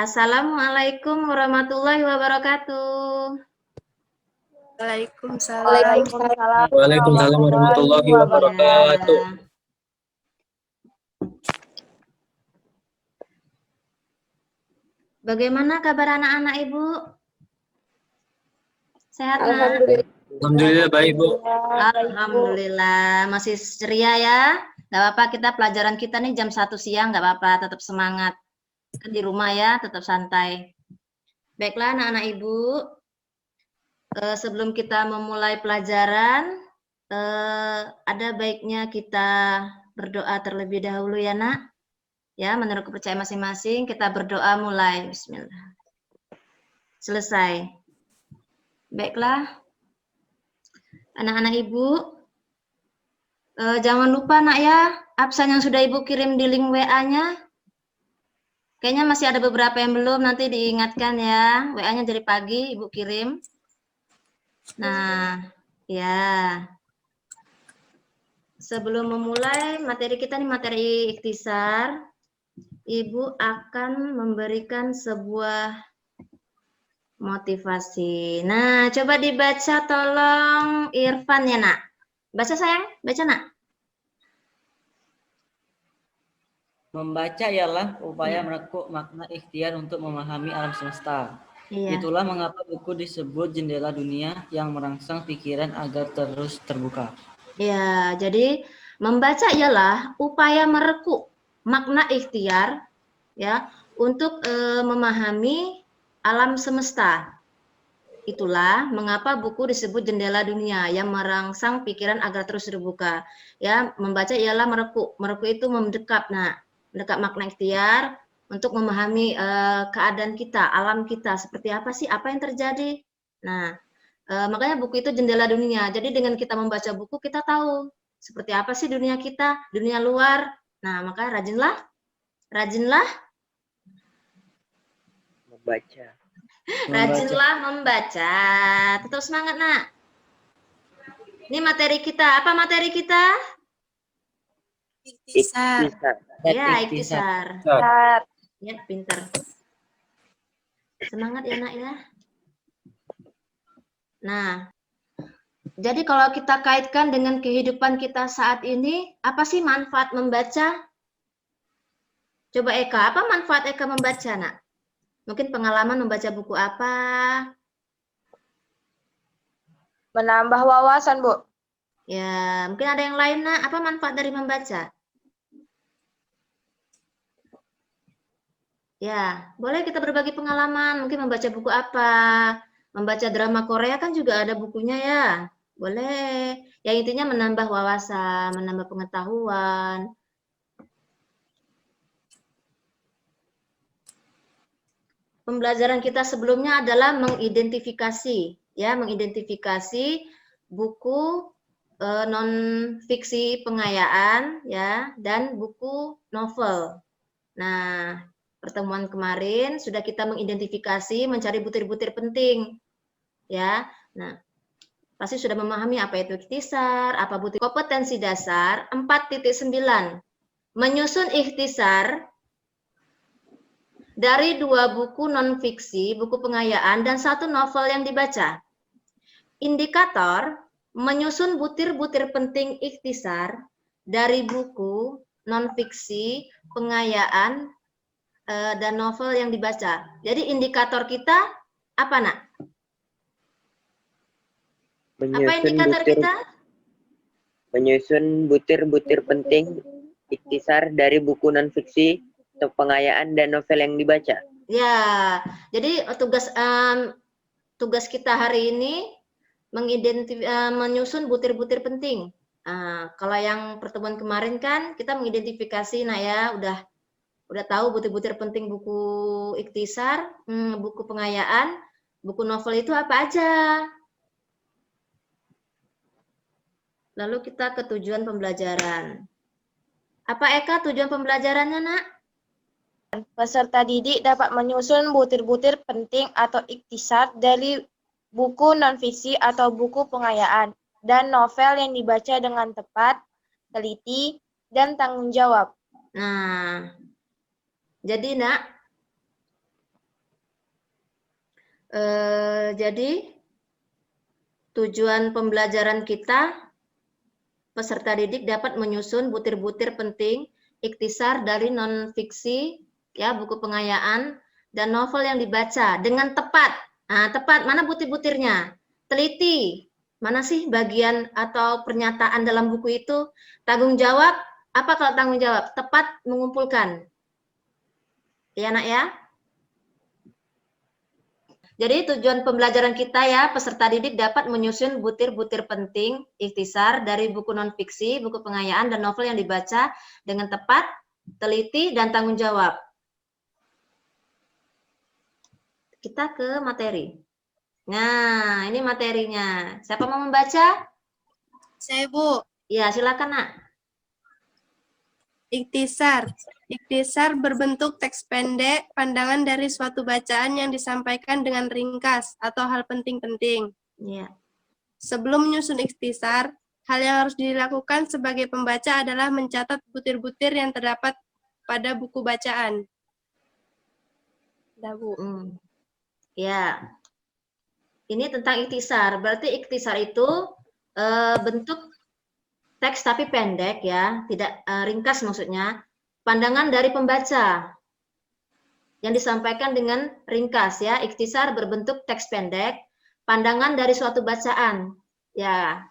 Assalamualaikum warahmatullahi wabarakatuh. Waalaikumsalam. Waalaikumsalam warahmatullahi wabarakatuh. Ya. Bagaimana kabar anak-anak Ibu? Sehat, Nak? Alhamdulillah baik, Bu. Alhamdulillah, masih ceria ya. Gak apa-apa, kita pelajaran kita nih jam 1 siang, gak apa-apa, tetap semangat. Kan di rumah ya, tetap santai. Baiklah anak-anak Ibu, sebelum kita memulai pelajaran, ada baiknya kita berdoa terlebih dahulu ya Nak. Ya, menurut kepercayaan masing-masing, kita berdoa mulai. Bismillah. Selesai. Baiklah. Anak-anak Ibu, jangan lupa Nak ya, absen yang sudah Ibu kirim di link WA-nya. Kayaknya masih ada beberapa yang belum, nanti diingatkan ya. WA-nya dari pagi Ibu kirim. Nah, ya. Sebelum memulai materi kita nih, materi ikhtisar, Ibu akan memberikan sebuah motivasi. Nah, coba dibaca tolong Irfan ya, Nak. Baca sayang, baca Nak. Membaca ialah upaya merekuk makna ikhtiar untuk memahami alam semesta. Iya. Itulah mengapa buku disebut jendela dunia yang merangsang pikiran agar terus terbuka. Ya, jadi membaca ialah upaya merekuk makna ikhtiar ya untuk memahami alam semesta. Itulah mengapa buku disebut jendela dunia yang merangsang pikiran agar terus terbuka. Ya, membaca ialah merekuk. Merekuk itu mendekap. Nah, mendekap makna ikhtiar untuk memahami keadaan kita, alam kita, seperti apa sih, apa yang terjadi. Nah, makanya buku itu jendela dunia. Jadi dengan kita membaca buku, kita tahu seperti apa sih dunia kita, dunia luar. Nah, maka rajinlah Membaca. rajinlah membaca. Tetap semangat, Nak. Ini materi kita. Apa materi kita? Ikhtisar. Ya, ikhtisar. Ya, pinter. Semangat ya, Nak ya. Nah, jadi kalau kita kaitkan dengan kehidupan kita saat ini, apa sih manfaat membaca? Coba Eka, apa manfaat Eka membaca, Nak? Mungkin pengalaman membaca buku apa? Menambah wawasan, Bu. Ya, mungkin ada yang lain, Nak. Apa manfaat dari membaca? Ya, boleh kita berbagi pengalaman. Mungkin membaca buku apa? Membaca drama Korea kan juga ada bukunya ya. Boleh. Yang intinya menambah wawasan, menambah pengetahuan. Pembelajaran kita sebelumnya adalah mengidentifikasi, ya, mengidentifikasi buku non fiksi pengayaan, ya, dan buku novel. Nah, pertemuan kemarin sudah kita mengidentifikasi, mencari butir-butir penting, ya. Nah, pasti sudah memahami apa itu ikhtisar, apa butir kompetensi dasar 4.9. Menyusun ikhtisar dari 2 buku non-fiksi, buku pengayaan, dan 1 novel yang dibaca. Indikator, menyusun butir-butir penting ikhtisar dari buku non-fiksi, pengayaan, dan novel yang dibaca. Jadi indikator kita apa, Nak? Apa indikator kita? Menyusun butir-butir penting ikhtisar dari buku non-fiksi, pengayaan, dan novel yang dibaca. Ya, jadi tugas kita hari ini menyusun butir-butir penting. Kalau yang pertemuan kemarin kan kita mengidentifikasi, nah ya udah tahu butir-butir penting buku ikhtisar, buku pengayaan, buku novel itu apa aja. Lalu kita ke tujuan pembelajaran. Apa Eka tujuan pembelajarannya, Nak? Peserta didik dapat menyusun butir-butir penting atau ikhtisar dari buku non-fiksi atau buku pengayaan dan novel yang dibaca dengan tepat, teliti, dan tanggung jawab. Nah, jadi Nak, Jadi tujuan pembelajaran kita, peserta didik dapat menyusun butir-butir penting ikhtisar dari non-fiksi, ya, buku pengayaan dan novel yang dibaca dengan tepat. Nah, tepat, mana butir-butirnya? Teliti, mana sih bagian atau pernyataan dalam buku itu? Tanggung jawab, apa kalau tanggung jawab? Tepat mengumpulkan. Ya, Nak ya? Jadi tujuan pembelajaran kita ya, peserta didik dapat menyusun butir-butir penting ikhtisar dari buku non-fiksi, buku pengayaan, dan novel yang dibaca dengan tepat, teliti, dan tanggung jawab. Kita ke materi. Nah, ini materinya. Siapa mau membaca? Saya, Bu. Ya, silakan, Nak. Ikhtisar. Ikhtisar berbentuk teks pendek, pandangan dari suatu bacaan yang disampaikan dengan ringkas atau hal penting-penting. Ya. Sebelum menyusun ikhtisar, hal yang harus dilakukan sebagai pembaca adalah mencatat butir-butir yang terdapat pada buku bacaan. Dah, Bu. Ya. Ini tentang ikhtisar. Berarti ikhtisar itu bentuk teks tapi pendek ya, tidak ringkas maksudnya. Pandangan dari pembaca yang disampaikan dengan ringkas ya. Ikhtisar berbentuk teks pendek, pandangan dari suatu bacaan ya,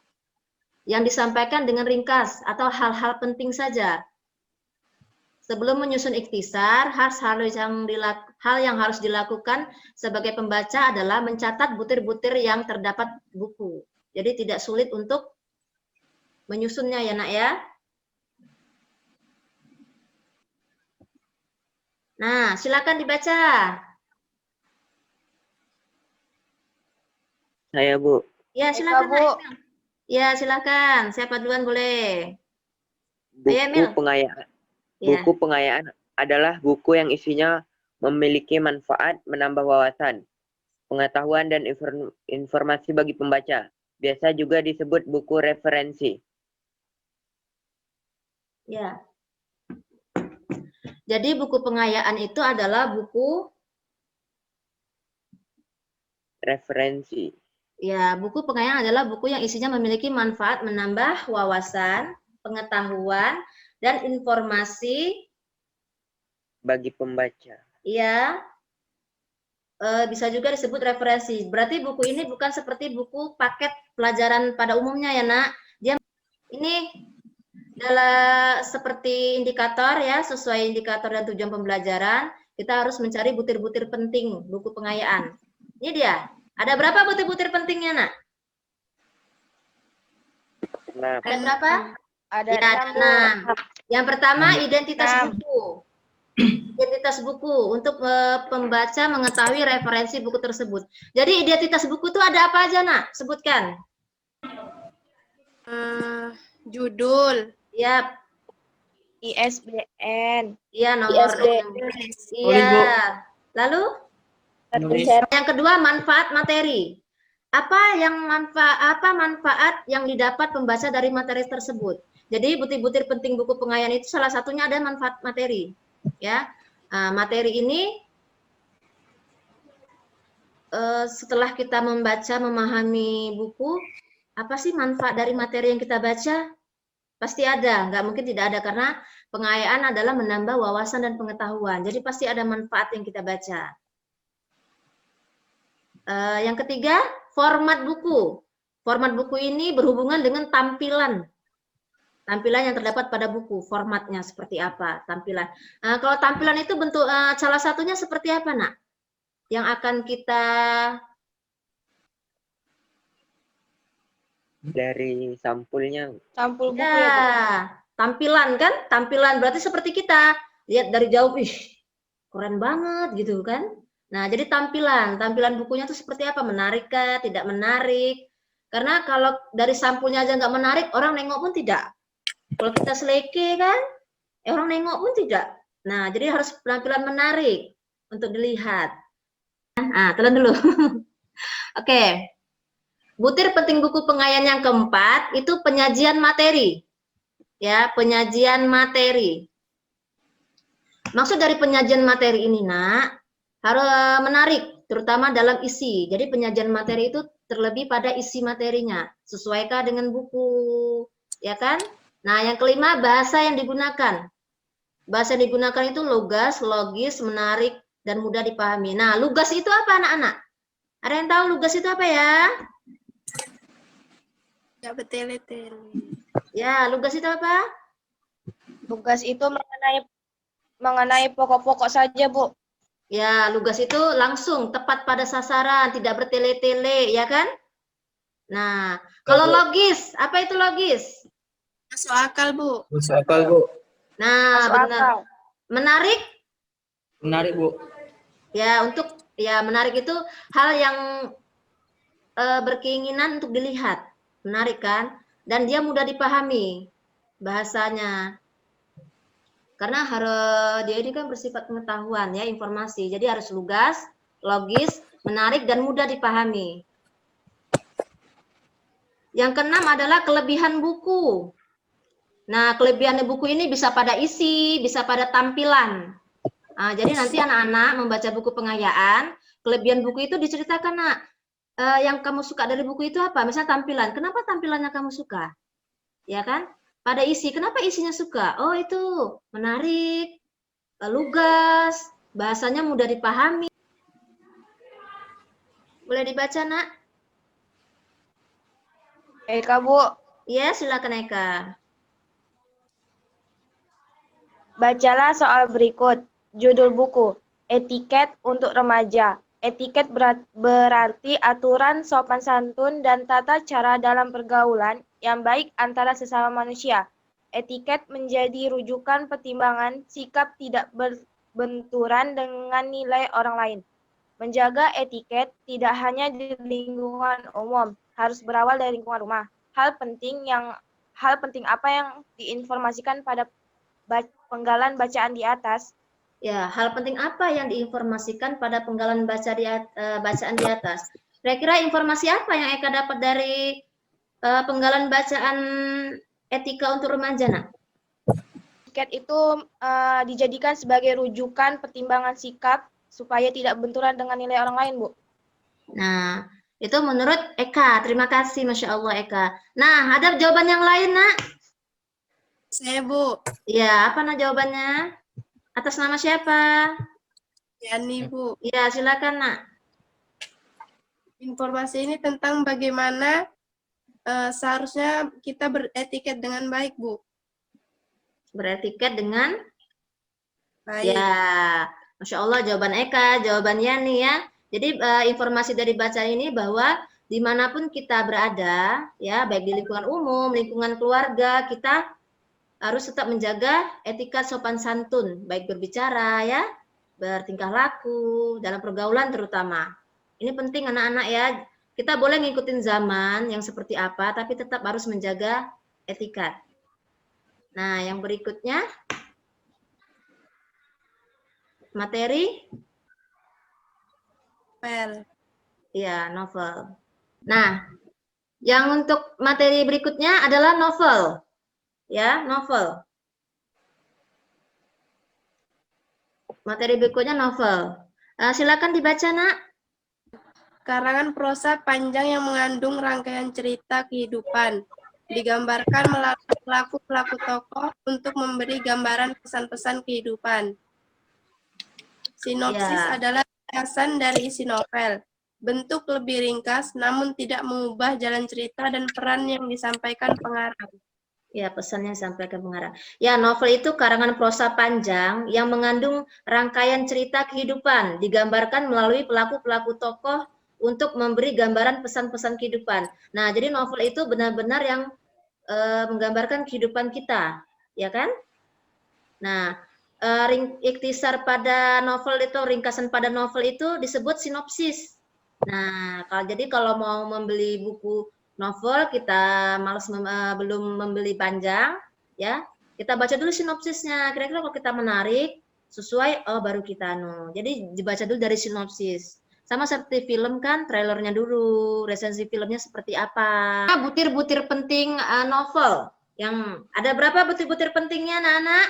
yang disampaikan dengan ringkas atau hal-hal penting saja. Sebelum menyusun ikhtisar, hal yang harus dilakukan sebagai pembaca adalah mencatat butir-butir yang terdapat buku. Jadi tidak sulit untuk menyusunnya ya, Nak ya. Nah, silakan dibaca. Saya, Bu. Ya, silakan, Bu. Ya, silakan. Siapa duluan boleh? Buku Emil. pengayaan. Ya. Buku pengayaan adalah buku yang isinya memiliki manfaat, menambah wawasan, pengetahuan, dan informasi bagi pembaca. Biasa juga disebut buku referensi. Ya. Jadi buku pengayaan itu adalah buku referensi. Ya, buku pengayaan adalah buku yang isinya memiliki manfaat, menambah wawasan, pengetahuan, dan informasi bagi pembaca. Ya, bisa juga disebut referensi. Berarti buku ini bukan seperti buku paket pelajaran pada umumnya ya, Nak. Dia ini adalah seperti indikator ya, sesuai indikator dan tujuan pembelajaran, kita harus mencari butir-butir penting buku pengayaan. Ini dia. Ada berapa butir-butir pentingnya, Nak? Nah, Ada berapa? Ada Ya, ada 6. Yang pertama, identitas 6. buku. Identitas buku untuk pembaca mengetahui referensi buku tersebut. Jadi identitas buku itu ada apa aja, Nak? Sebutkan. Judul. Ya, ISBN. iya nomor. Iya. Lalu yang kedua, manfaat materi. Apa manfaat yang didapat pembaca dari materi tersebut? Jadi butir-butir penting buku pengayaan itu salah satunya ada manfaat materi. Ya, materi ini setelah kita membaca, memahami buku, apa sih manfaat dari materi yang kita baca? Pasti ada, nggak mungkin tidak ada, karena pengayaan adalah menambah wawasan dan pengetahuan. Jadi pasti ada manfaat yang kita baca. Yang ketiga, format buku. Format buku ini berhubungan dengan tampilan. Tampilan yang terdapat pada buku, formatnya seperti apa, tampilan. Kalau tampilan itu bentuk salah satunya seperti apa, Nak? Yang akan kita dari sampulnya. Sampul buku ya, ya, Bu. tampilan kan? Tampilan berarti seperti kita. Lihat dari jauh, ih, keren banget gitu kan. Nah, jadi tampilan bukunya itu seperti apa? Menarik kah? Tidak menarik? Karena kalau dari sampulnya aja nggak menarik, orang nengok pun tidak. Kalau kita seleke kan, orang nengok pun tidak. Nah, jadi harus penampilan menarik untuk dilihat. Telan dulu. Oke. Butir penting buku pengayaan yang keempat itu penyajian materi. Ya, penyajian materi. Maksud dari penyajian materi ini, Nak, harus menarik. terutama dalam isi. Jadi penyajian materi itu terlebih pada isi materinya, sesuaikah dengan buku, ya kan? Nah, yang kelima, bahasa yang digunakan. Bahasa yang digunakan itu lugas, logis, menarik, dan mudah dipahami. Nah, lugas itu apa, anak-anak? Ada yang tahu lugas itu apa ya? Nggak bertele-tele. Ya, lugas itu apa? Tugas itu mengenai pokok-pokok saja, Bu. Ya, lugas itu langsung tepat pada sasaran, tidak bertele-tele, ya kan? Nah, kalau logis, apa itu logis? Masuk akal, Bu. Masuk akal, Bu. Nah, Masuk benar. akal. Menarik? Menarik, Bu. Ya, menarik itu hal yang berkeinginan untuk dilihat. Menarik kan? Dan dia mudah dipahami bahasanya. Karena dia ini kan bersifat pengetahuan ya, informasi. Jadi harus lugas, logis, menarik, dan mudah dipahami. Yang keenam adalah kelebihan buku. Nah, kelebihan buku ini bisa pada isi, bisa pada tampilan. Nah, jadi nanti anak-anak membaca buku pengayaan, kelebihan buku itu diceritakan, Nak. Yang kamu suka dari buku itu apa? Misalnya tampilan. Kenapa tampilannya kamu suka? Ya kan? Pada isi, kenapa isinya suka? Oh, itu menarik, lugas, bahasanya mudah dipahami. Boleh dibaca, Nak? Eka, Bu. Ya, silakan Eka. Bacalah soal berikut. Judul buku, Etiket untuk Remaja. Etiket berarti aturan sopan santun dan tata cara dalam pergaulan yang baik antara sesama manusia. Etiket menjadi rujukan pertimbangan sikap tidak berbenturan dengan nilai orang lain. Menjaga etiket tidak hanya di lingkungan umum, harus berawal dari lingkungan rumah. Hal penting apa yang diinformasikan pada penggalan bacaan di atas? Ya, hal penting apa yang diinformasikan pada penggalan bacaan di atas? Kira-kira informasi apa yang Eka dapat dari penggalan bacaan etika untuk remaja, Nak? Etiket itu dijadikan sebagai rujukan pertimbangan sikap supaya tidak benturan dengan nilai orang lain, Bu. Nah, itu menurut Eka. Terima kasih, Masya Allah, Eka. Nah, ada jawaban yang lain, Nak? Saya, Bu. Ya, apa Nak jawabannya? Atas nama siapa? Yani, Bu. Ya, silakan, Nak. Informasi ini tentang bagaimana seharusnya kita beretiket dengan baik, Bu. Beretiket dengan Baik. ya, Masya Allah, jawaban Eka, jawaban Yani ya. Jadi informasi dari bacaan ini bahwa dimanapun kita berada, ya baik di lingkungan umum, lingkungan keluarga, kita harus tetap menjaga etika sopan santun, baik berbicara ya, bertingkah laku, dalam pergaulan terutama. Ini penting anak-anak ya. Kita boleh ngikutin zaman yang seperti apa, tapi tetap harus menjaga etikat. Nah, yang berikutnya materi Novel. ya, novel. Nah, yang untuk materi berikutnya adalah novel. Ya, novel. Materi berikutnya novel. Silakan dibaca, Nak. Karangan prosa panjang yang mengandung rangkaian cerita kehidupan. Digambarkan melalui pelaku-pelaku tokoh untuk memberi gambaran pesan-pesan kehidupan. Sinopsis Ya. adalah ringkasan dari isi novel. Bentuk lebih ringkas, namun tidak mengubah jalan cerita dan peran yang disampaikan pengarang. Ya, pesannya disampaikan pengarang. Ya, novel itu karangan prosa panjang yang mengandung rangkaian cerita kehidupan, digambarkan melalui pelaku-pelaku tokoh untuk memberi gambaran pesan-pesan kehidupan. Nah, jadi novel itu benar-benar yang menggambarkan kehidupan kita, ya kan? Nah, ikhtisar pada novel itu, ringkasan pada novel itu disebut sinopsis. Nah, kalau mau membeli buku novel, kita belum membeli panjang, ya kita baca dulu sinopsisnya. Kira-kira kalau kita menarik, sesuai, oh baru kita Jadi dibaca dulu dari sinopsis. Sama seperti film kan, trailernya dulu, resensi filmnya seperti apa. Butir-butir penting novel. Yang ada berapa butir-butir pentingnya, anak-anak?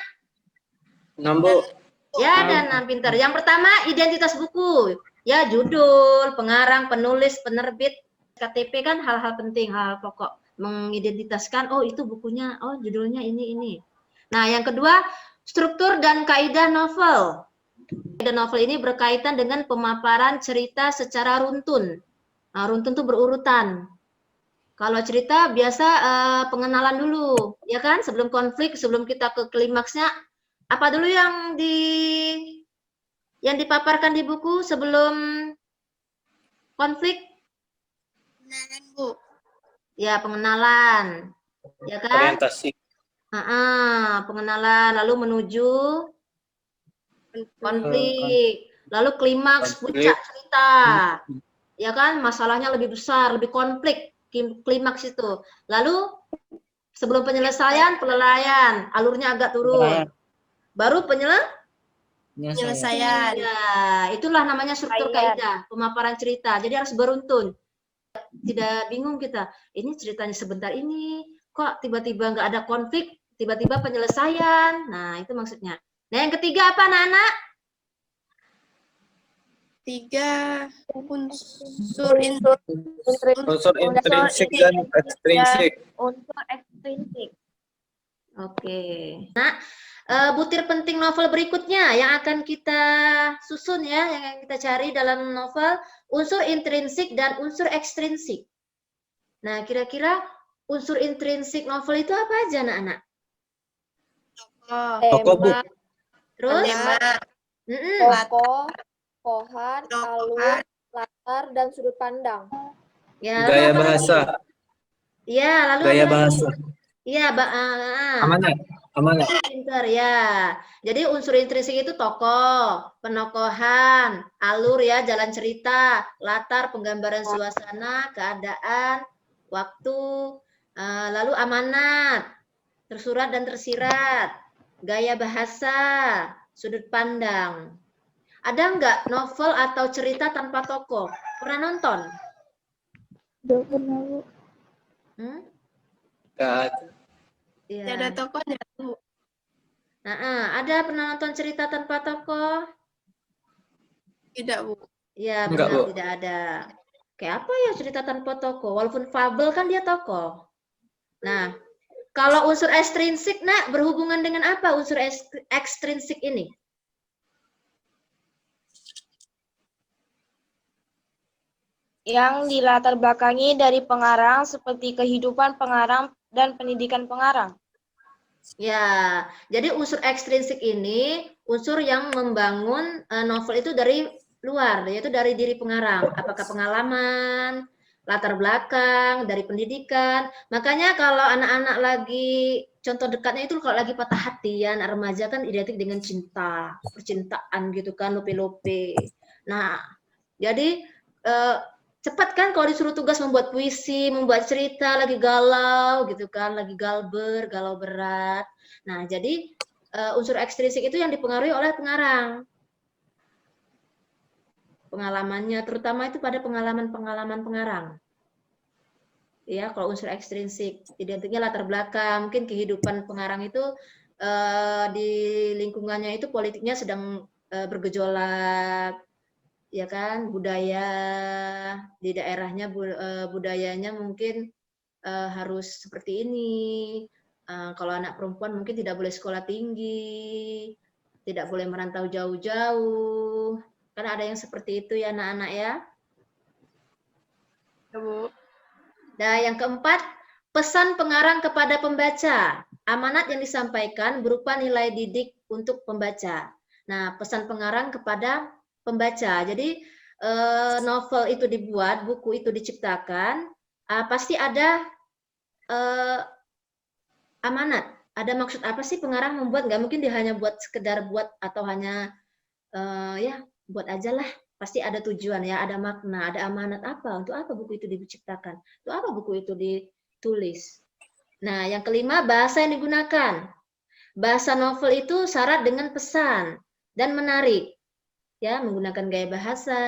6, Bu. Ya, dan pintar. Yang pertama, identitas buku. Ya, judul, pengarang, penulis, penerbit, KTP kan hal-hal penting, hal pokok. Mengidentitaskan, oh itu bukunya, oh judulnya ini. Nah, yang kedua, struktur dan kaidah novel. Kaidah novel ini berkaitan dengan pemaparan cerita secara runtun. Nah, runtun itu berurutan. Kalau cerita biasa pengenalan dulu, ya kan? Sebelum konflik, sebelum kita ke klimaksnya, apa dulu yang dipaparkan di buku sebelum konflik? Pengenalan, Bu. Ya, pengenalan. Ya kan? Orientasi. Pengenalan, lalu menuju konflik, lalu klimaks puncak cerita. Ya kan? Masalahnya lebih besar, lebih konflik, klimaks itu. Lalu sebelum penyelesaian, penilaian, alurnya agak turun. Baru Penyelesaian. Ya, itulah namanya struktur kaidah, pemaparan cerita. Jadi harus beruntun. Tidak bingung kita, ini ceritanya sebentar ini, kok tiba-tiba nggak ada konflik, tiba-tiba penyelesaian. Nah, itu maksudnya. Nah, yang ketiga apa, anak-anak? 3. Unsur Intrinsik dan ekstrinsik. Unsur ekstrinsik. Oke. Nah, butir penting novel berikutnya yang akan kita susun ya, yang kita cari dalam novel, unsur intrinsik dan unsur ekstrinsik. Nah, kira-kira unsur intrinsik novel itu apa aja, anak-anak? Tokoh, Bu. Terus? Tokoh, tokohan, alur, latar, dan sudut pandang. Ya, Gaya bahasa. Iya, lalu Gaya apa lagi? bahasa. Iya, Amanat. pintar ya. Jadi unsur intrinsik itu tokoh, penokohan, alur ya, jalan cerita, latar, penggambaran suasana, keadaan, waktu, lalu amanat, tersurat dan tersirat, gaya bahasa, sudut pandang. Ada nggak novel atau cerita tanpa tokoh? Pernah nonton? Udah pernah, Bu. Iya. Tidak ada tokohnya, Bu. Ada pernah nonton cerita tanpa tokoh? Tidak, Bu. Ya, Enggak, benar, Bu. tidak ada. Kayak apa ya cerita tanpa tokoh? Walaupun fabel kan dia tokoh. Nah, kalau unsur ekstrinsik, Nak, berhubungan dengan apa unsur ekstrinsik ini? Yang dilatar belakangi dari pengarang seperti kehidupan pengarang dan pendidikan pengarang. Ya, jadi unsur ekstrinsik ini unsur yang membangun novel itu dari luar, yaitu dari diri pengarang. Apakah pengalaman, latar belakang, dari pendidikan. Makanya kalau anak-anak lagi, contoh dekatnya itu kalau lagi patah hati ya, anak remaja kan identik dengan cinta, percintaan gitu kan, lope-lope. Nah, jadi cepat kan kalau disuruh tugas membuat puisi, membuat cerita, lagi galau gitu kan, lagi galau berat. Nah, jadi unsur ekstrinsik itu yang dipengaruhi oleh pengarang. Pengalamannya, terutama itu pada pengalaman-pengalaman pengarang. Ya, kalau unsur ekstrinsik, identiknya latar belakang, mungkin kehidupan pengarang itu di lingkungannya itu politiknya sedang bergejolak, ya kan, budaya di daerahnya budayanya mungkin harus seperti ini. Kalau anak perempuan mungkin tidak boleh sekolah tinggi, tidak boleh merantau jauh-jauh. Kan ada yang seperti itu ya anak-anak ya. Ya, Bu. Nah, yang keempat, pesan pengarang kepada pembaca. Amanat yang disampaikan berupa nilai didik untuk pembaca. Nah, pesan pengarang kepada pembaca. Jadi novel itu dibuat, buku itu diciptakan, pasti ada amanat. Ada maksud apa sih pengarang membuat? Nggak mungkin dia hanya buat sekedar buat atau hanya ya buat aja lah. Pasti ada tujuan ya, ada makna, ada amanat apa? Untuk apa buku itu diciptakan? Untuk apa buku itu ditulis? Nah, yang kelima, bahasa yang digunakan. Bahasa novel itu syarat dengan pesan dan menarik. Ya, menggunakan gaya bahasa.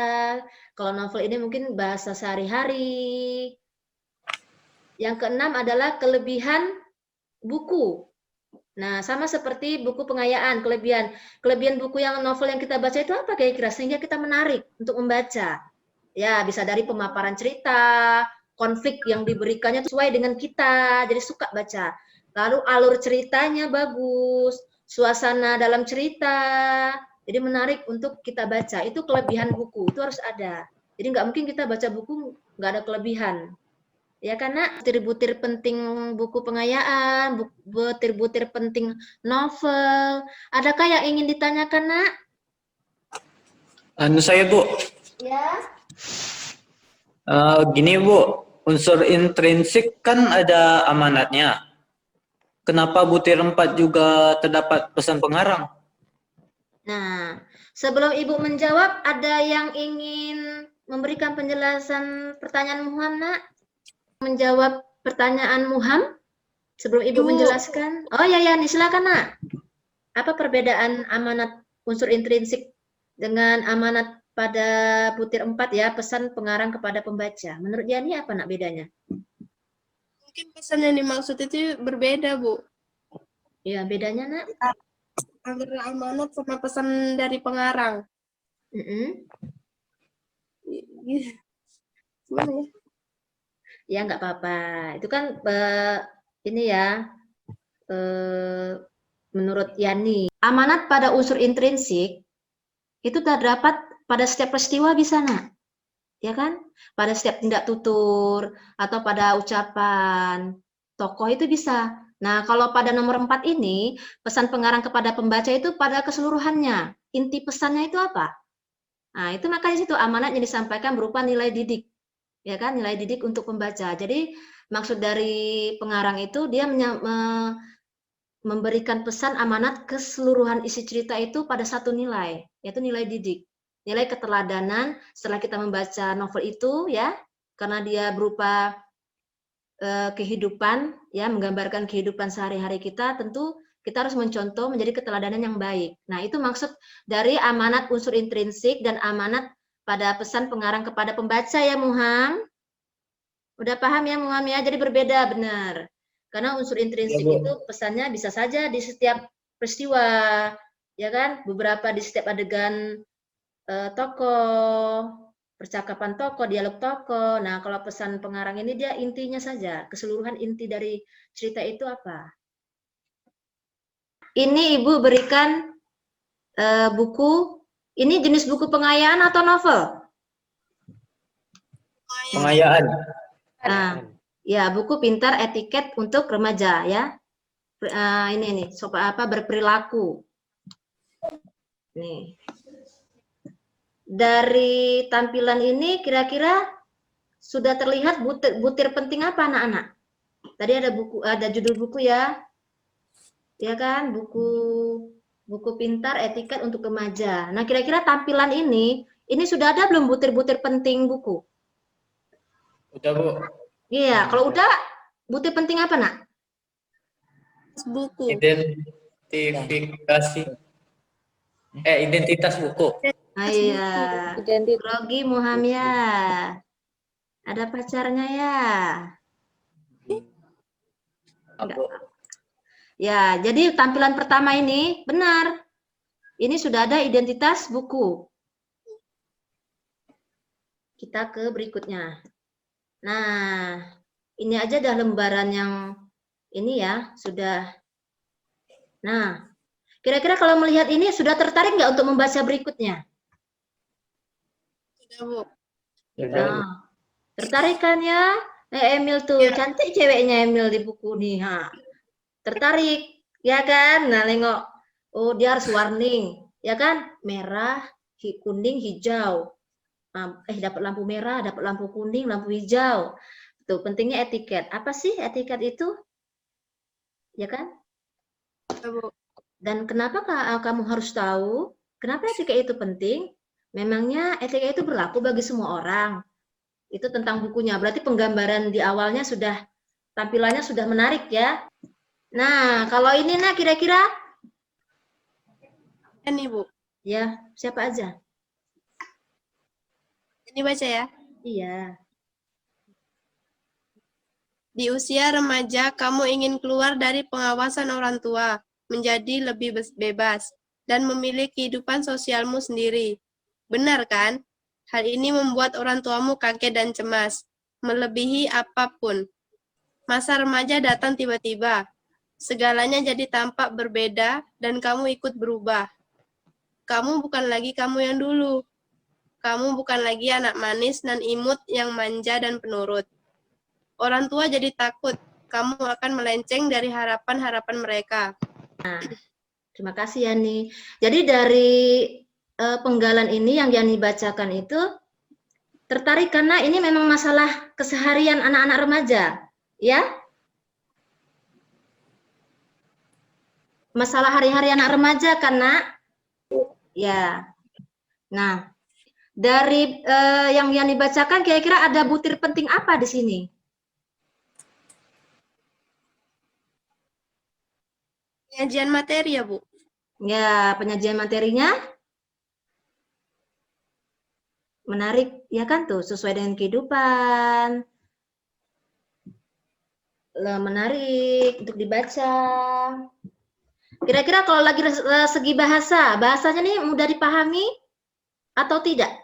Kalau novel ini mungkin bahasa sehari-hari. Yang keenam adalah kelebihan buku. Nah, sama seperti buku pengayaan, kelebihan buku yang novel yang kita baca itu apa kira-kira sehingga kita menarik untuk membaca. Ya, bisa dari pemaparan cerita, konflik yang diberikannya sesuai dengan kita, jadi suka baca. Lalu alur ceritanya bagus, suasana dalam cerita, jadi menarik untuk kita baca. Itu kelebihan buku, itu harus ada. Jadi nggak mungkin kita baca buku nggak ada kelebihan. Ya karena butir-butir penting buku pengayaan, butir-butir penting novel. Adakah yang ingin ditanyakan, Nak? Anu saya Bu, Ya. gini Bu, unsur intrinsik kan ada amanatnya. Kenapa butir 4 juga terdapat pesan pengarang? Nah, sebelum Ibu menjawab, ada yang ingin memberikan penjelasan pertanyaan Muham, Nak? Menjawab pertanyaan Muham sebelum Ibu menjelaskan. Oh ya, silakan, Nak. Apa perbedaan amanat unsur intrinsik dengan amanat pada butir 4 ya, pesan pengarang kepada pembaca? Menurut Yani apa, Nak, bedanya? Mungkin pesan yang dimaksud itu berbeda, Bu. Ya, bedanya, Nak? Antara amanat sama pesan dari pengarang. Gimana ya? Ya, nggak apa-apa. Itu kan ini ya, menurut Yani. Amanat pada unsur intrinsik itu terdapat pada setiap peristiwa bisa, Nak. Ya kan? Pada setiap tindak tutur atau pada ucapan tokoh itu bisa. Nah, kalau pada nomor 4 ini, pesan pengarang kepada pembaca itu pada keseluruhannya. Inti pesannya itu apa? Nah, itu makanya situ amanat yang disampaikan berupa nilai didik. Ya kan? Nilai didik untuk pembaca. Jadi, maksud dari pengarang itu dia memberikan pesan amanat keseluruhan isi cerita itu pada satu nilai, yaitu nilai didik. Nilai keteladanan setelah kita membaca novel itu ya, karena dia berupa kehidupan ya, menggambarkan kehidupan sehari-hari kita, tentu kita harus mencontoh menjadi keteladanan yang baik. Nah, itu maksud dari amanat unsur intrinsik dan amanat pada pesan pengarang kepada pembaca ya, Muham. Udah paham ya, Muham ya? Jadi berbeda, benar. Karena unsur intrinsik Ya, Bu. itu pesannya bisa saja di setiap peristiwa, ya kan? Beberapa di setiap adegan tokoh, percakapan tokoh, dialog tokoh. Nah, kalau pesan pengarang ini dia intinya saja, keseluruhan inti dari cerita itu apa. Ini Ibu berikan buku, ini jenis buku pengayaan atau novel? Pengayaan. Nah, ya buku pintar etiket untuk remaja ya. Ini nih, berperilaku. Nih. Dari tampilan ini kira-kira sudah terlihat butir penting apa anak-anak? Tadi ada judul buku ya. Ya kan? Buku pintar etiket untuk remaja. Nah, kira-kira tampilan ini sudah ada belum butir-butir penting buku? Udah Bu. Iya, kalau udah butir penting apa, Nak? Buku. Identitas buku. Iya. Grogi Muham ya. Ada pacarnya ya? Enggak. Ya, jadi tampilan pertama ini benar. Ini sudah ada identitas buku. Kita ke berikutnya. Nah, ini aja dah lembaran yang ini ya, sudah. Nah, kira-kira kalau melihat ini sudah tertarik nggak untuk membaca berikutnya? Sudah, Bu. Nah, tertarik kan ya? Emil tuh, cantik ceweknya Emil di buku nih. Ha. Tertarik, ya kan? Nah, nengok. Oh, dia harus warning, ya kan? Merah, kuning, hijau. Dapat lampu merah, dapat lampu kuning, lampu hijau. Tuh, pentingnya etiket. Apa sih etiket itu? Ya kan? Dan kenapa kamu harus tahu? Kenapa etiket itu penting? Memangnya etiket itu berlaku bagi semua orang. Itu tentang bukunya. Berarti penggambaran di awalnya sudah, tampilannya sudah menarik ya. Nah, kalau ini nah kira-kira? Ini, Bu. Ya, siapa aja? Ini baca ya. Iya. Di usia remaja, kamu ingin keluar dari pengawasan orang tua, menjadi lebih bebas, dan memilih kehidupan sosialmu sendiri. Benar kan? Hal ini membuat orang tuamu kaget dan cemas, melebihi apapun. Masa remaja datang tiba-tiba. Segalanya jadi tampak berbeda dan kamu ikut berubah. Kamu bukan lagi kamu yang dulu. Kamu bukan lagi anak manis dan imut yang manja dan penurut. Orang tua jadi takut kamu akan melenceng dari harapan-harapan mereka. Terima kasih Yani. Jadi dari penggalan ini yang Yani bacakan itu tertarik karena ini memang masalah keseharian anak-anak remaja, ya? Masalah hari-hari anak remaja karena ya. Nah, dari yang Yani bacakan kira-kira ada butir penting apa di sini? Penyajian materi ya, Bu? Ya, penyajian materinya menarik, ya kan tuh, sesuai dengan kehidupan. Menarik untuk dibaca. Kira-kira kalau lagi segi bahasanya nih mudah dipahami atau tidak?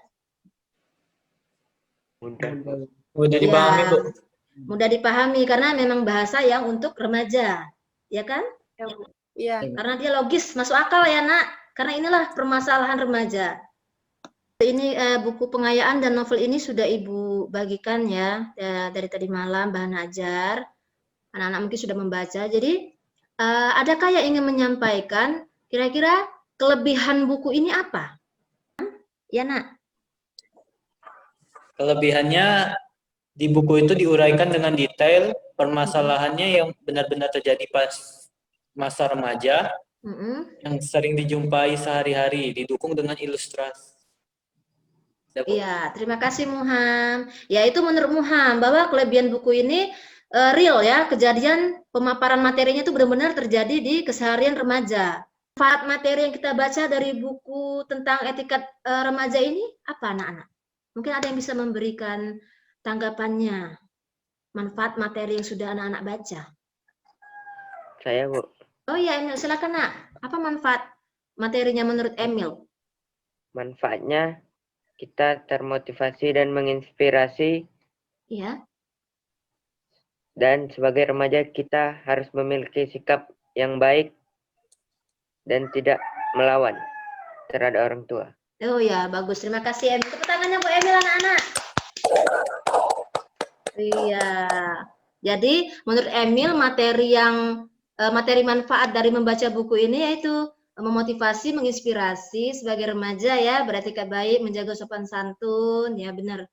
Mudah dipahami, Bu. Mudah dipahami karena memang bahasa yang untuk remaja, ya kan? Iya. Karena dia logis, masuk akal ya nak. Karena inilah permasalahan remaja. Ini buku pengayaan dan novel ini sudah Ibu bagikan ya dari tadi malam bahan ajar. Anak-anak mungkin sudah membaca. Jadi adakah yang ingin menyampaikan kira-kira kelebihan buku ini apa? Ya nak. Kelebihannya di buku itu diuraikan dengan detail permasalahannya yang benar-benar terjadi pas masa remaja yang sering dijumpai sehari-hari, didukung dengan ilustrasi. Iya, terima kasih Muham. Ya itu menurut Muham bahwa kelebihan buku ini real ya, kejadian pemaparan materinya itu benar-benar terjadi di keseharian remaja. Manfaat materi yang kita baca dari buku tentang etikat remaja ini apa anak-anak? Mungkin ada yang bisa memberikan tanggapannya. Manfaat materi yang sudah anak-anak baca. Saya, Bu. Oh iya, Emil, silakan nak. Apa manfaat materinya menurut Emil? Manfaatnya kita termotivasi dan menginspirasi, Iya. dan sebagai remaja kita harus memiliki sikap yang baik dan tidak melawan terhadap orang tua. Oh ya, bagus. Terima kasih Emil. Tepuk tangannya Bu Emil anak-anak. Iya. Jadi menurut Emil materi manfaat dari membaca buku ini yaitu memotivasi, menginspirasi sebagai remaja ya, beretikat baik, menjaga sopan santun, ya benar.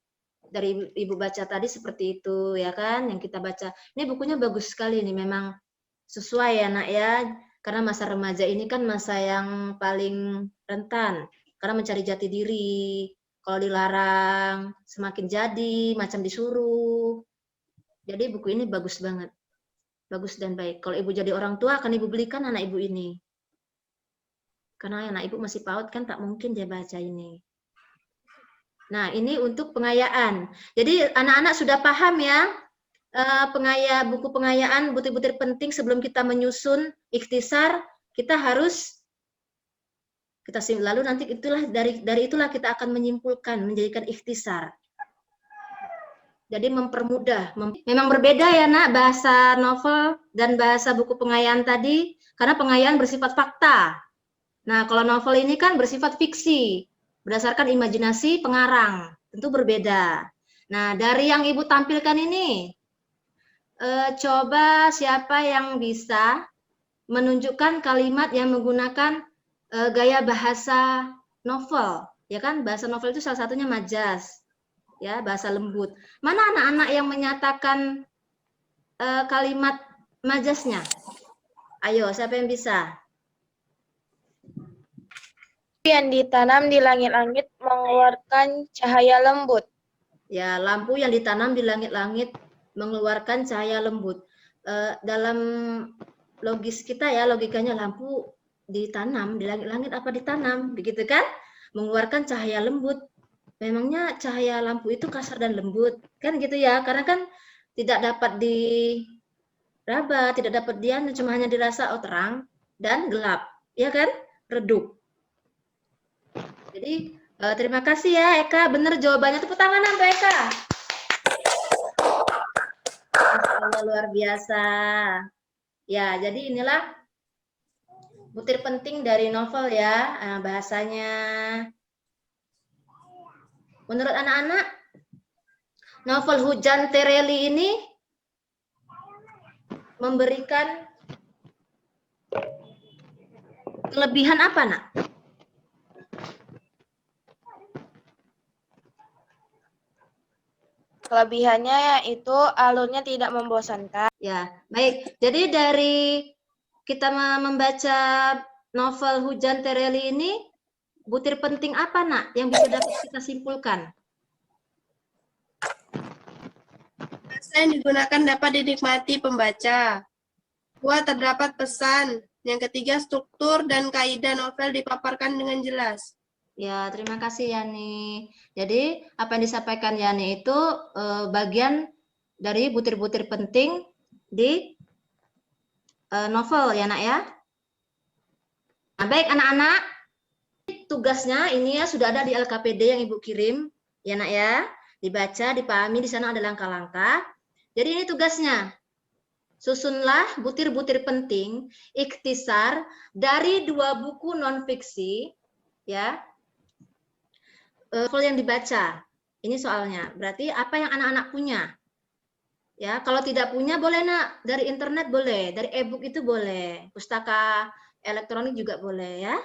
Dari Ibu baca tadi seperti itu ya kan, yang kita baca. Ini bukunya bagus sekali nih, memang sesuai ya nak ya, karena masa remaja ini kan masa yang paling rentan, karena mencari jati diri. Kalau dilarang, semakin jadi, macam disuruh. Jadi buku ini bagus banget. Bagus dan baik. Kalau Ibu jadi orang tua, akan Ibu belikan anak Ibu ini. Karena anak Ibu masih PAUD kan tak mungkin dia baca ini. Nah, ini untuk pengayaan. Jadi anak-anak sudah paham ya, buku pengayaan, butir-butir penting sebelum kita menyusun ikhtisar, kita harus lalu nanti itulah dari itulah kita akan menyimpulkan, menjadikan ikhtisar. Jadi mempermudah. Memang berbeda ya nak bahasa novel dan bahasa buku pengayaan tadi, karena pengayaan bersifat fakta. Nah kalau novel ini kan bersifat fiksi, berdasarkan imajinasi pengarang, tentu berbeda. Nah dari yang Ibu tampilkan ini, coba siapa yang bisa menunjukkan kalimat yang menggunakan gaya bahasa novel, ya kan? Bahasa novel itu salah satunya majas, ya bahasa lembut. Mana anak-anak yang menyatakan kalimat majasnya? Ayo, siapa yang bisa? Yang ditanam di langit-langit mengeluarkan cahaya lembut. Ya, lampu yang ditanam di langit-langit mengeluarkan cahaya lembut. Dalam logis kita ya, logikanya lampu ditanam di langit-langit apa ditanam, begitu kan? Mengeluarkan cahaya lembut. Memangnya cahaya lampu itu kasar dan lembut, kan gitu ya? Karena kan tidak dapat diraba, tidak dapat dianu, cuma hanya dirasa terang dan gelap, ya kan? Redup. Jadi terima kasih ya Eka, bener jawabannya, tepuk tangan untuk Eka. Masya Allah, luar biasa. Ya, jadi inilah butir penting dari novel ya, bahasanya. Menurut anak-anak, novel Hujan Tereli ini memberikan kelebihan apa, Nak? Kelebihannya yaitu alurnya tidak membosankan. Ya, baik. Jadi dari kita membaca novel Hujan Tereli ini, butir penting apa, Nak, yang bisa dapat kita simpulkan? Bahasa yang digunakan dapat dinikmati pembaca. Dua, terdapat pesan. Yang ketiga, struktur dan kaidah novel dipaparkan dengan jelas. Ya, terima kasih Yani. Jadi, apa yang disampaikan Yani itu bagian dari butir-butir penting di novel ya, Nak ya. Nah, baik anak-anak, tugasnya ini ya sudah ada di LKPD yang Ibu kirim, ya Nak ya. Dibaca, dipahami, di sana ada langkah-langkah. Jadi ini tugasnya. Susunlah butir-butir penting, ikhtisar dari 2 buku non-fiksi, ya. Novel yang dibaca. Ini soalnya. Berarti apa yang anak-anak punya? Ya, kalau tidak punya boleh Nak, dari internet boleh, dari e-book itu boleh, pustaka elektronik juga boleh ya.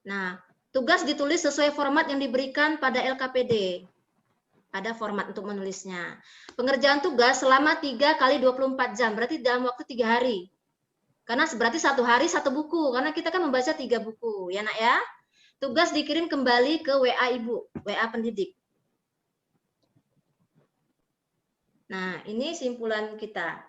Nah, tugas ditulis sesuai format yang diberikan pada LKPD. Ada format untuk menulisnya. Pengerjaan tugas selama 3 kali 24 jam, berarti dalam waktu 3 hari. Karena berarti 1 hari 1 buku, karena kita kan membaca 3 buku, ya Nak ya. Tugas dikirim kembali ke WA Ibu, WA pendidik. Nah, ini simpulan kita.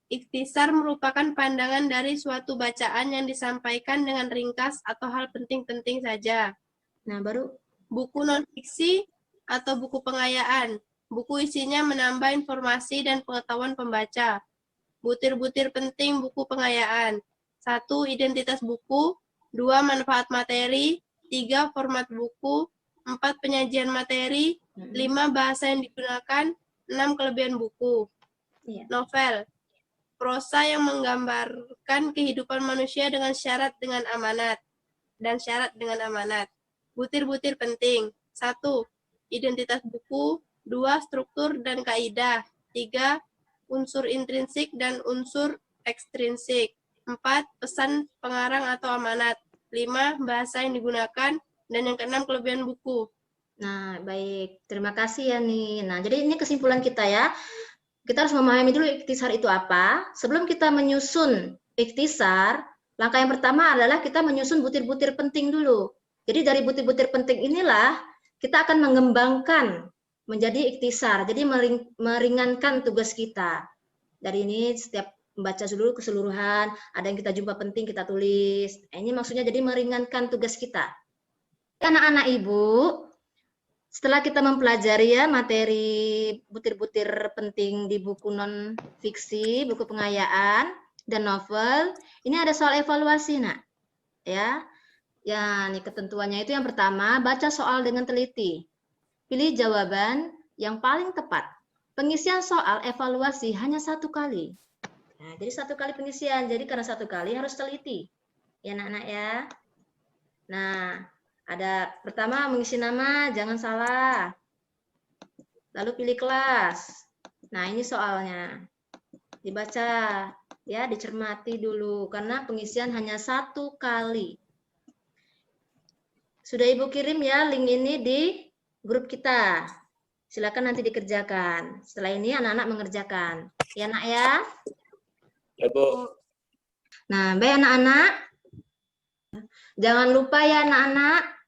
Ikhtisar merupakan pandangan dari suatu bacaan yang disampaikan dengan ringkas atau hal penting-penting saja. Nah, baru buku non-fiksi atau buku pengayaan. Buku isinya menambah informasi dan pengetahuan pembaca. Butir-butir penting buku pengayaan. 1. Identitas buku. 2. Manfaat materi. 3. Format buku. 4. Penyajian materi. 5. Bahasa yang digunakan. 6. Kelebihan buku. Novel. Prosa yang menggambarkan kehidupan manusia dengan syarat dengan amanat. Dan syarat dengan amanat. Butir-butir penting. 1. Identitas buku. 2. Struktur dan kaidah. 3. Unsur intrinsik dan unsur ekstrinsik. 4. Pesan pengarang atau amanat. 5. Bahasa yang digunakan. Dan yang keenam, kelebihan buku. Nah, baik. Terima kasih ya nih. Nah, jadi ini kesimpulan kita ya. Kita harus memahami dulu ikhtisar itu apa. Sebelum kita menyusun ikhtisar, langkah yang pertama adalah kita menyusun butir-butir penting dulu. Jadi dari butir-butir penting inilah kita akan mengembangkan menjadi ikhtisar. Jadi meringankan tugas kita. Dari ini setiap membaca dulu keseluruhan, ada yang kita jumpa penting kita tulis. Ini maksudnya jadi meringankan tugas kita. Anak-anak Ibu, setelah kita mempelajari ya materi butir-butir penting di buku non-fiksi, buku pengayaan, dan novel, ini ada soal evaluasi, Nak. Ya, nih ketentuannya itu yang pertama, baca soal dengan teliti. Pilih jawaban yang paling tepat. Pengisian soal evaluasi hanya 1 kali. Nah, jadi 1 kali pengisian, jadi karena 1 kali harus teliti. Ya, Nak-nak ya. Nah, ada pertama mengisi nama, jangan salah. Lalu pilih kelas. Nah, ini soalnya. Dibaca, ya, dicermati dulu. Karena pengisian hanya 1 kali. Sudah Ibu kirim ya link ini di grup kita. Silakan nanti dikerjakan. Setelah ini anak-anak mengerjakan. Ya, Nak ya? Ya, Bu. Nah, baik anak-anak. Jangan lupa ya anak-anak.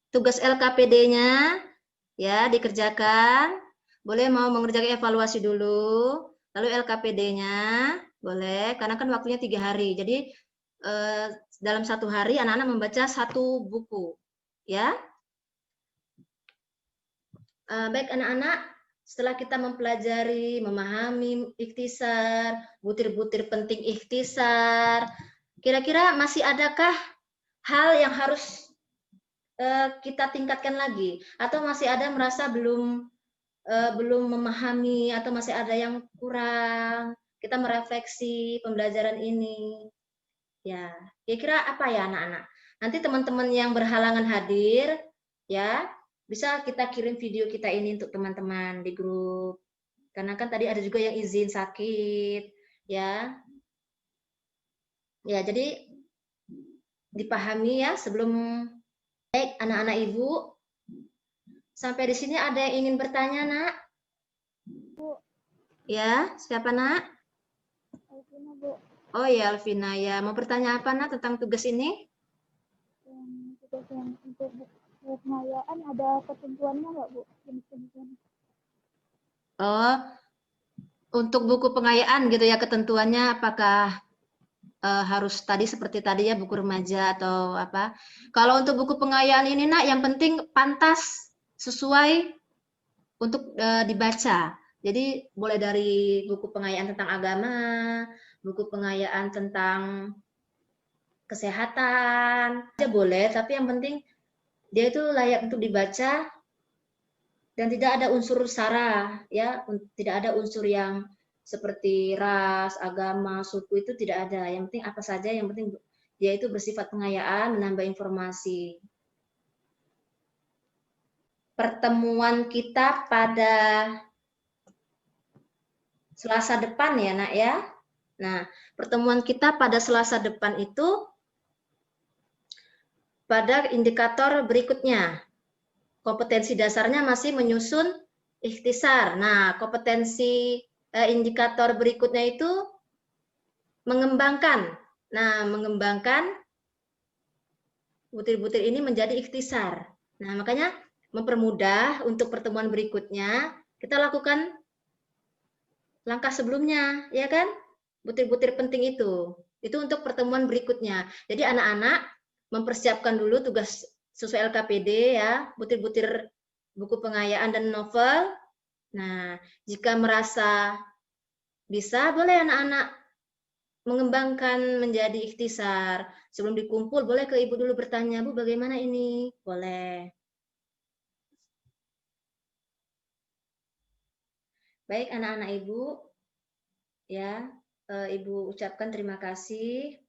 Tugas LKPD-nya ya dikerjakan. Boleh mau mengerjakan evaluasi dulu, lalu LKPD-nya boleh, karena kan waktunya 3 hari. Jadi dalam 1 hari anak-anak membaca 1 buku, ya. Baik anak-anak, setelah kita mempelajari, memahami ikhtisar, butir-butir penting ikhtisar, kira-kira masih adakah hal yang harus kita tingkatkan lagi? Atau masih ada merasa belum memahami atau masih ada yang kurang? Kita merefleksi pembelajaran ini. Ya, kira-kira apa ya anak-anak? Nanti teman-teman yang berhalangan hadir, ya, bisa kita kirim video kita ini untuk teman-teman di grup. Karena kan tadi ada juga yang izin sakit, ya. Ya, jadi dipahami ya sebelum. Baik, anak-anak Ibu. Sampai di sini ada yang ingin bertanya, Nak? Bu. Ya, siapa, Nak? Alvina, Bu. Oh ya, Alvina ya. Mau bertanya apa, Nak, tentang tugas ini? Tugas yang untuk pengayaan ada ketentuannya nggak, Bu? Jenis-jenisnya. Oh, untuk buku pengayaan gitu ya, ketentuannya apakah harus tadi seperti tadi ya, buku remaja atau apa? Kalau untuk buku pengayaan ini, Nak, yang penting pantas sesuai untuk dibaca. Jadi boleh dari buku pengayaan tentang agama, buku pengayaan tentang kesehatan, aja boleh, tapi yang penting dia itu layak untuk dibaca dan tidak ada unsur sara, ya, tidak ada unsur yang seperti ras, agama, suku, itu tidak ada. Yang penting apa saja, yang penting dia itu bersifat pengayaan, menambah informasi. Pertemuan kita pada Selasa depan ya, Nak ya. Nah, pertemuan kita pada Selasa depan itu pada indikator berikutnya. Kompetensi dasarnya masih menyusun ikhtisar. Nah, kompetensi indikator berikutnya itu mengembangkan. Nah, mengembangkan butir-butir ini menjadi ikhtisar. Nah, makanya mempermudah untuk pertemuan berikutnya, kita lakukan langkah sebelumnya, ya kan? Butir-butir penting itu untuk pertemuan berikutnya. Jadi anak-anak mempersiapkan dulu tugas sesuai LKPD ya, butir-butir buku pengayaan dan novel. Nah, jika merasa bisa, boleh anak-anak mengembangkan menjadi ikhtisar. Sebelum dikumpul, boleh ke Ibu dulu bertanya, Bu, bagaimana ini? Boleh. Baik, anak-anak Ibu, ya, Ibu ucapkan terima kasih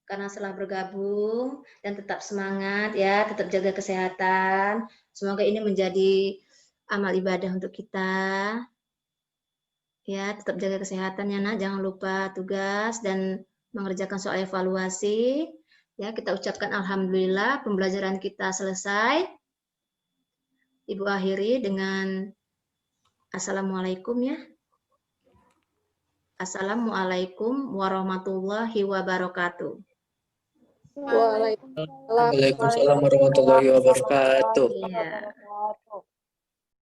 karena telah bergabung dan tetap semangat ya, tetap jaga kesehatan. Semoga ini menjadi amal ibadah untuk kita. Ya, tetap jaga kesehatan ya, Nak. Jangan lupa tugas dan mengerjakan soal evaluasi. Ya, kita ucapkan alhamdulillah pembelajaran kita selesai. Ibu akhiri dengan assalamualaikum ya. Assalamualaikum warahmatullahi wabarakatuh. Waalaikumsalam. Waalaikumsalam warahmatullahi wabarakatuh. Iya.